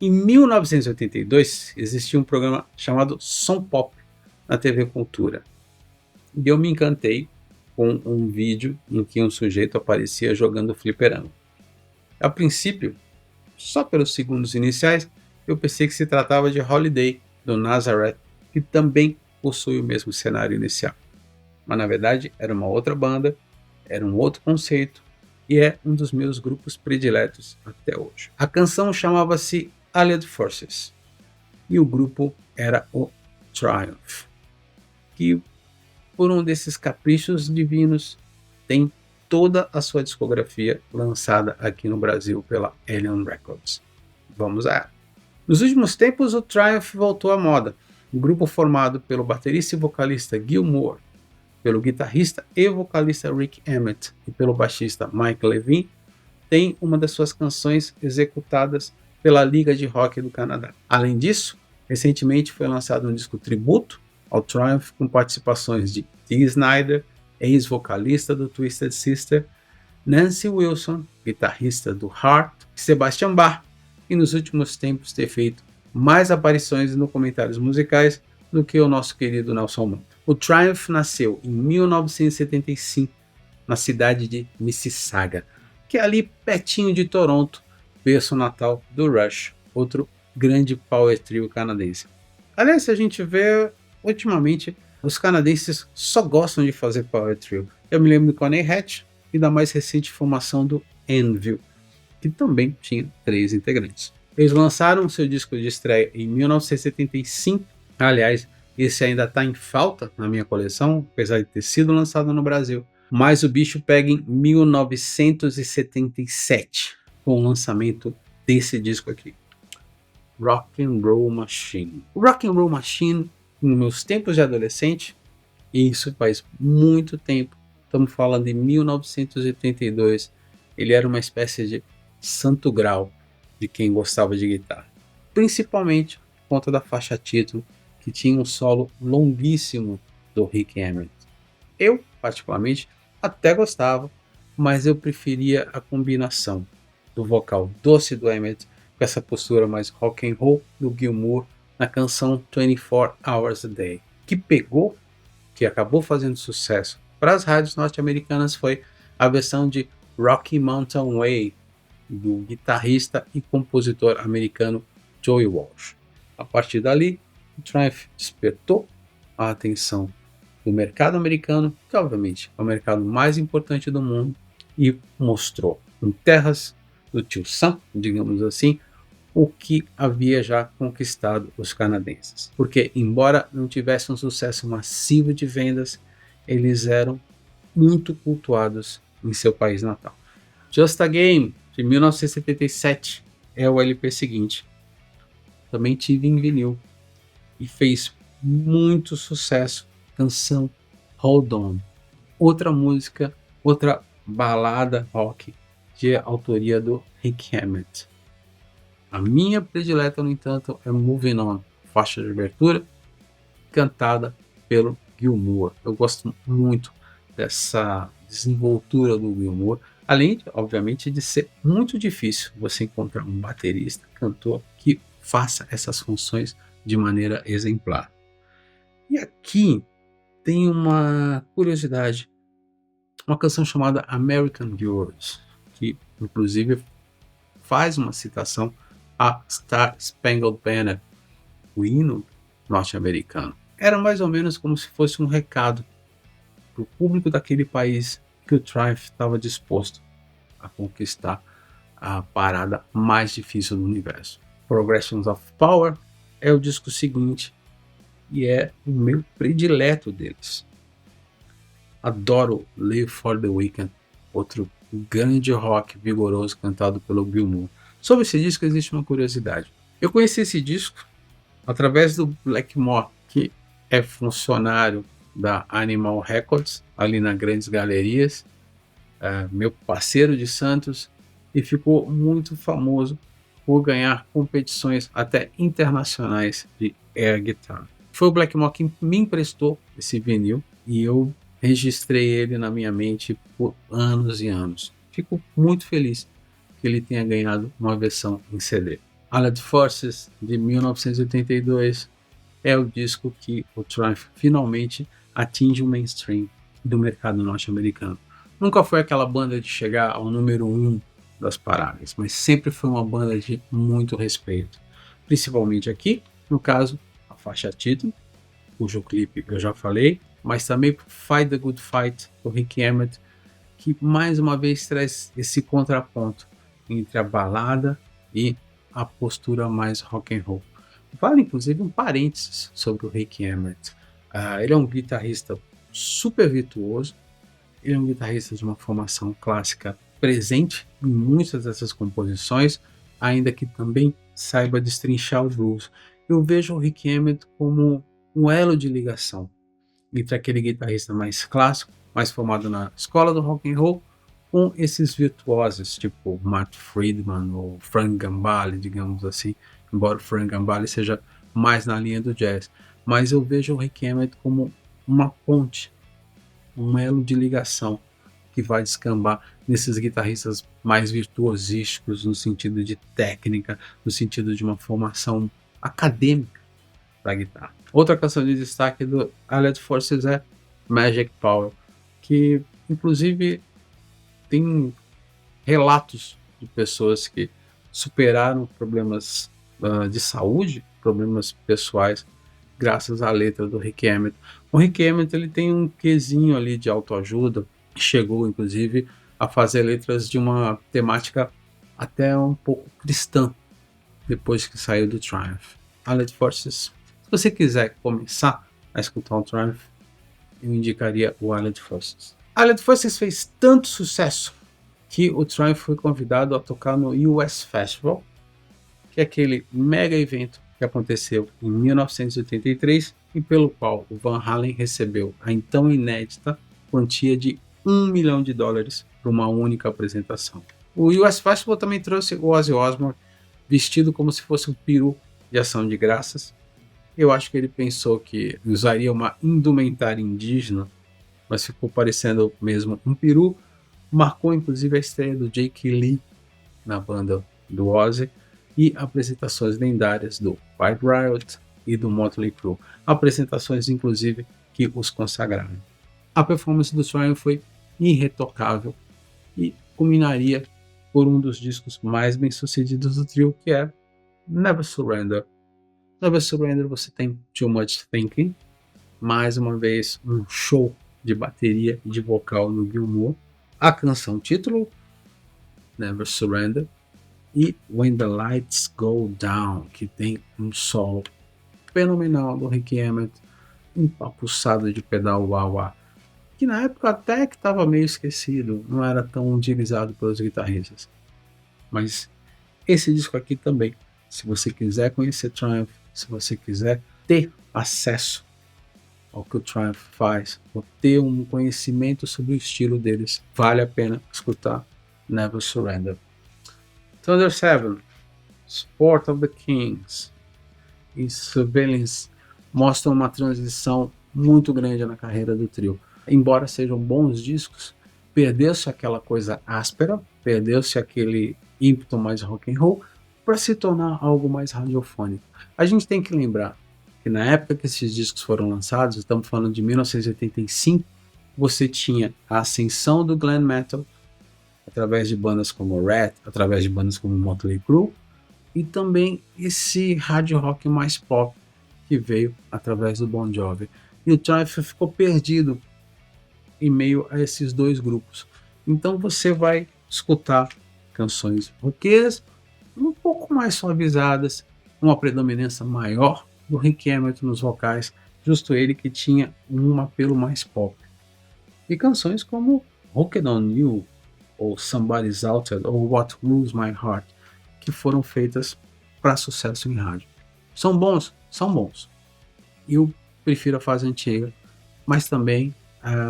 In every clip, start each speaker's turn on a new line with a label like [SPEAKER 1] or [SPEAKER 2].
[SPEAKER 1] Em 1982, existia um programa chamado Som Pop na TV Cultura. E eu me encantei com um vídeo em que um sujeito aparecia jogando fliperama. A princípio, só pelos segundos iniciais, eu pensei que se tratava de Holiday, do Nazareth, que também possui o mesmo cenário inicial. Mas na verdade era uma outra banda, era um outro conceito, e é um dos meus grupos prediletos até hoje. A canção chamava-se Allied Forces, e o grupo era o Triumph, que por um desses caprichos divinos tem toda a sua discografia lançada aqui no Brasil pela Alien Records. Vamos lá. Nos últimos tempos, o Triumph voltou à moda. Um grupo formado pelo baterista e vocalista Gil Moore, pelo guitarrista e vocalista Rick Emmett e pelo baixista Mike Levine, tem uma das suas canções executadas pela Liga de Rock do Canadá. Além disso, recentemente foi lançado um disco tributo ao Triumph com participações de Dee Snider, ex-vocalista do Twisted Sister, Nancy Wilson, guitarrista do Heart, e Sebastian Bach, que nos últimos tempos tem feito mais aparições nos comentários musicais do que o nosso querido Nelson Montfort. O Triumph nasceu em 1975 na cidade de Mississauga, que é ali pertinho de Toronto, berço natal do Rush, outro grande power trio canadense. Aliás, se a gente vê, ultimamente, os canadenses só gostam de fazer power trio. Eu me lembro do Coney Hatch e da mais recente formação do Anvil, que também tinha 3 integrantes. Eles lançaram seu disco de estreia em 1975, aliás, esse ainda está em falta na minha coleção, apesar de ter sido lançado no Brasil, mas o bicho pega em 1977, com o lançamento desse disco aqui, Rock and Roll Machine. O Rock and Roll Machine, nos meus tempos de adolescente, e isso faz muito tempo, estamos falando de 1982, ele era uma espécie de santo grau de quem gostava de guitarra, principalmente por conta da faixa título, que tinha um solo longuíssimo do Rick Emmett. Eu, particularmente, até gostava, mas eu preferia a combinação do vocal doce do Emmett com essa postura mais rock and roll do Gil Moore na canção 24 Hours a Day. Que pegou, que acabou fazendo sucesso para as rádios norte-americanas, foi a versão de Rocky Mountain Way do guitarrista e compositor americano Joey Walsh. A partir dali, o Triumph despertou a atenção do mercado americano, que obviamente é o mercado mais importante do mundo, e mostrou em terras do tio Sam, digamos assim, o que havia já conquistado os canadenses. Porque, embora não tivessem um sucesso massivo de vendas, eles eram muito cultuados em seu país natal. Just a Game, de 1977, é o LP seguinte. Também tive em vinil e fez muito sucesso. Canção Hold On, outra música, outra balada rock de autoria do Rick Emmett. A minha predileta, no entanto, é Moving On, faixa de abertura, cantada pelo Gil Moore. Eu gosto muito dessa desenvoltura do Gil Moore, além, obviamente, de ser muito difícil você encontrar um baterista, cantor, que faça essas funções de maneira exemplar. E aqui tem uma curiosidade, uma canção chamada American Girls, que inclusive faz uma citação a Star Spangled Banner, o hino norte-americano. Era mais ou menos como se fosse um recado para o público daquele país que o Triumph estava disposto a conquistar a parada mais difícil do universo. Progressions of Power é o disco seguinte e é o meu predileto deles. Adoro Live for the Weekend, outro grande rock vigoroso cantado pelo Gil Moore. Sobre esse disco existe uma curiosidade. Eu conheci esse disco através do Blackmore, que é funcionário da Animal Records, ali na Grandes Galerias, meu parceiro de Santos, e ficou muito famoso por ganhar competições até internacionais de air guitar. Foi o Blackmore que me emprestou esse vinil e eu registrei ele na minha mente por anos e anos. Fico muito feliz que ele tenha ganhado uma versão em CD. Allied Forces, de 1982, é o disco que o Triumph finalmente atinge o mainstream do mercado norte-americano. Nunca foi aquela banda de chegar ao número 1 das paradas, mas sempre foi uma banda de muito respeito. Principalmente aqui, no caso, a faixa título, cujo clipe eu já falei, mas também Fight the Good Fight, do Rick Emmett, que mais uma vez traz esse contraponto entre a balada e a postura mais rock and roll. Vale inclusive um parênteses sobre o Rick Emmett. Ele é um guitarrista super virtuoso, ele é um guitarrista de uma formação clássica presente em muitas dessas composições, ainda que também saiba destrinchar o blues. Eu vejo o Rick Emmett como um elo de ligação entre aquele guitarrista mais clássico, mais formado na escola do rock and roll, com esses virtuosos, tipo Matt Friedman ou Frank Gambale, digamos assim, embora o Frank Gambale seja mais na linha do jazz. Mas eu vejo o Rick Emmett como uma ponte, um elo de ligação que vai descambar nesses guitarristas mais virtuosísticos, no sentido de técnica, no sentido de uma formação acadêmica da guitarra. Outra canção de destaque do Allied Forces é Magic Power, que inclusive tem relatos de pessoas que superaram problemas de saúde, problemas pessoais, graças à letra do Rick Emmett. O Rick Emmett ele tem um quesinho ali de autoajuda, chegou inclusive a fazer letras de uma temática até um pouco cristã, depois que saiu do Triumph. Allied Forces, se você quiser começar a escutar o Triumph, eu indicaria o Allied Forces. Allied Forces fez tanto sucesso que o Triumph foi convidado a tocar no US Festival, que é aquele mega evento que aconteceu em 1983 e pelo qual o Van Halen recebeu a então inédita quantia de $1 milhão para uma única apresentação. O US Festival também trouxe o Ozzy Osbourne vestido como se fosse um peru de ação de graças. Eu acho que ele pensou que usaria uma indumentária indígena, mas ficou parecendo mesmo um peru. Marcou inclusive a estreia do Jake Lee na banda do Ozzy e apresentações lendárias do Quiet Riot e do Motley Crue, apresentações inclusive que os consagraram. A performance do Triumph foi irretocável e culminaria por um dos discos mais bem sucedidos do trio, que é Never Surrender. Never Surrender você tem Too Much Thinking, mais uma vez um show de bateria e de vocal no Gilmour, a canção título Never Surrender e When the Lights Go Down, que tem um solo fenomenal do Rick Emmett, empapuçado de pedal wah-wah, que na época até que estava meio esquecido, não era tão utilizado pelos guitarristas. Mas esse disco aqui também, se você quiser conhecer Triumph, se você quiser ter acesso ao que o Triumph faz, ou ter um conhecimento sobre o estilo deles, vale a pena escutar Never Surrender. Thunder 7, Sport of the Kings e Surveillance mostram uma transição muito grande na carreira do trio. Embora sejam bons discos, perdeu-se aquela coisa áspera, perdeu-se aquele ímpeto mais rock and roll para se tornar algo mais radiofônico. A gente tem que lembrar que na época que esses discos foram lançados, estamos falando de 1985, você tinha a ascensão do glam metal através de bandas como Rat, através de bandas como Motley Crue, e também esse hard rock mais pop que veio através do Bon Jovi. E o Triumph ficou perdido em meio a esses dois grupos. Então você vai escutar canções roqueiras um pouco mais suavizadas, uma predominância maior do Rick Emmett nos vocais, justo ele que tinha um apelo mais pop. E canções como Hooked on You, ou Somebody's Altered, ou What Moves My Heart, que foram feitas para sucesso em rádio. São bons? São bons. Eu prefiro a fase antiga, mas também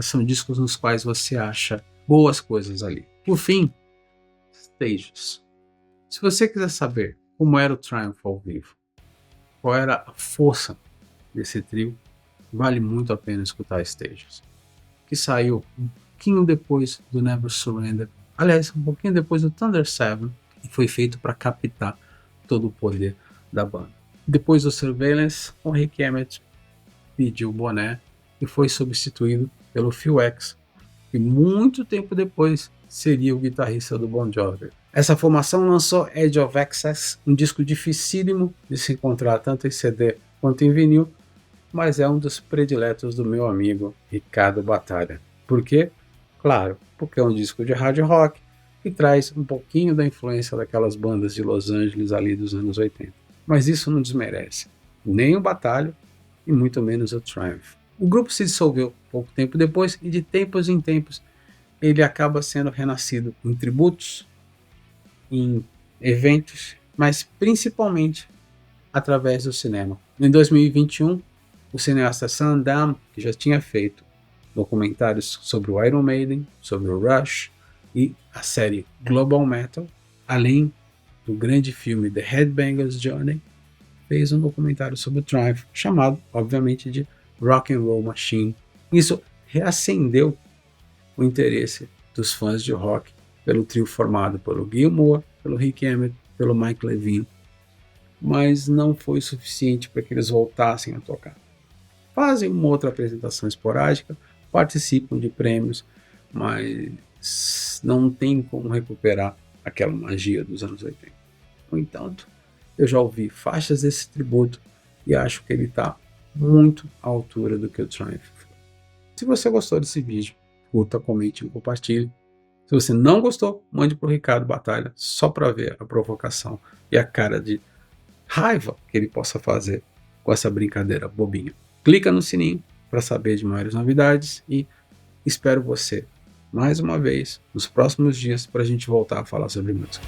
[SPEAKER 1] são discos nos quais você acha boas coisas ali. Por fim, Stages. Se você quiser saber como era o Triumph ao vivo, qual era a força desse trio, vale muito a pena escutar Stages, que saiu um pouquinho depois do Never Surrender, aliás, um pouquinho depois do Thunder 7, e foi feito para captar todo o poder da banda. Depois do Surveillance, o Rick Emmett pediu o boné e foi substituído pelo Phil X, que muito tempo depois seria o guitarrista do Bon Jovi. Essa formação lançou Edge of Excess, um disco dificílimo de se encontrar tanto em CD quanto em vinil, mas é um dos prediletos do meu amigo Ricardo Batalha. Por quê? Claro, porque é um disco de hard rock que traz um pouquinho da influência daquelas bandas de Los Angeles ali dos anos 80. Mas isso não desmerece nem o Batalha e muito menos o Triumph. O grupo se dissolveu pouco tempo depois e de tempos em tempos ele acaba sendo renascido em tributos, em eventos, mas principalmente através do cinema. Em 2021, o cineasta Sam Dam, que já tinha feito documentários sobre o Iron Maiden, sobre o Rush e a série Global Metal, além do grande filme The Headbangers Journey, fez um documentário sobre o Triumph, chamado, obviamente, de Rock and Roll Machine. Isso reacendeu o interesse dos fãs de rock pelo trio formado pelo Gilmour, pelo Rick Emmett, pelo Mike Levine, mas não foi suficiente para que eles voltassem a tocar. Fazem uma outra apresentação esporádica, participam de prêmios, mas não tem como recuperar aquela magia dos anos 80. No entanto, eu já ouvi faixas desse tributo e acho que ele está muito à altura do que o Triumph. Se você gostou desse vídeo, curta, comente e compartilhe. Se você não gostou, mande para o Ricardo Batalha só para ver a provocação e a cara de raiva que ele possa fazer com essa brincadeira bobinha. Clica no sininho para saber de maiores novidades e espero você mais uma vez nos próximos dias para a gente voltar a falar sobre música.